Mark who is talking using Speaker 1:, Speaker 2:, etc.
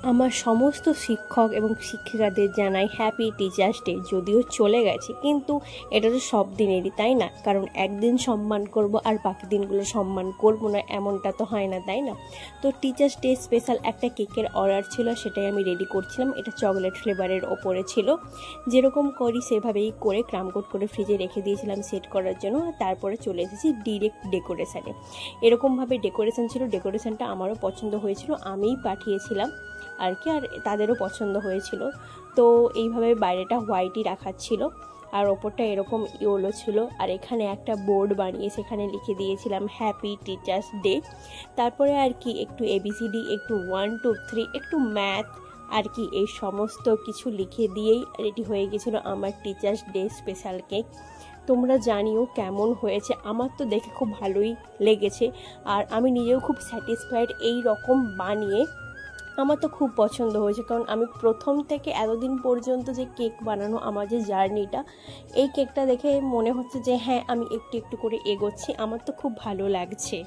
Speaker 1: আমার সমস্ত শিক্ষক এবং শিক্ষিকাদের জানাই হ্যাপি টিচার্স ডে। যদিও চলে গেছে, কিন্তু এটা তো সব দিনেরই, তাই না? কারণ একদিন সম্মান করব আর বাকি দিনগুলো সম্মান করব না, এমনটা তো হয় না, তাই না? তো টিচার্স ডে স্পেশাল একটা কেকের অর্ডার ছিল, সেটাই আমি রেডি করছিলাম। এটা চকলেট ফ্লেভারের ওপরে ছিল। যেরকম করি সেভাবেই করে ক্রামকোট করে ফ্রিজে রেখে দিয়েছিলাম সেট করার জন্য। তারপরে চলে এসেছি ডিরেক্ট ডেকোরেশানে। এরকমভাবে ডেকোরেশন ছিল, ডেকোরেশনটা আমারও পছন্দ হয়েছিল, আমিই পাঠিয়েছিলাম আর কি, আর তাদেরও পছন্দ হয়েছিল। তো এইভাবে বাইরেটা হোয়াইটই রাখার ছিল, আর ওপরটা এরকম ইয়েলো ছিল। আর এখানে একটা বোর্ড বানিয়ে সেখানে লিখে দিয়েছিলাম হ্যাপি টিচার্স ডে। তারপরে আর কি একটু এবিসিডি, একটু 1 2 3, একটু ম্যাথ আর কি, এই সমস্ত কিছু লিখে দিয়েই রেডি হয়ে গেছিলো আমার টিচার্স ডে স্পেশাল কেক। তোমরা জানিও কেমন হয়েছে। আমার তো দেখে খুব ভালোই লেগেছে, আর আমি নিজেও খুব স্যাটিসফাইড এই রকম বানিয়ে। আমার তো খুব পছন্দ হয়েছে, কারণ আমি প্রথম থেকে এতদিন পর্যন্ত যে কেক বানানো আমার যে জার্নিটা, এই কেকটা দেখে মনে হচ্ছে যে হ্যাঁ, আমি একটু একটু করে এগোচ্ছি। আমার তো খুব ভালো লাগছে।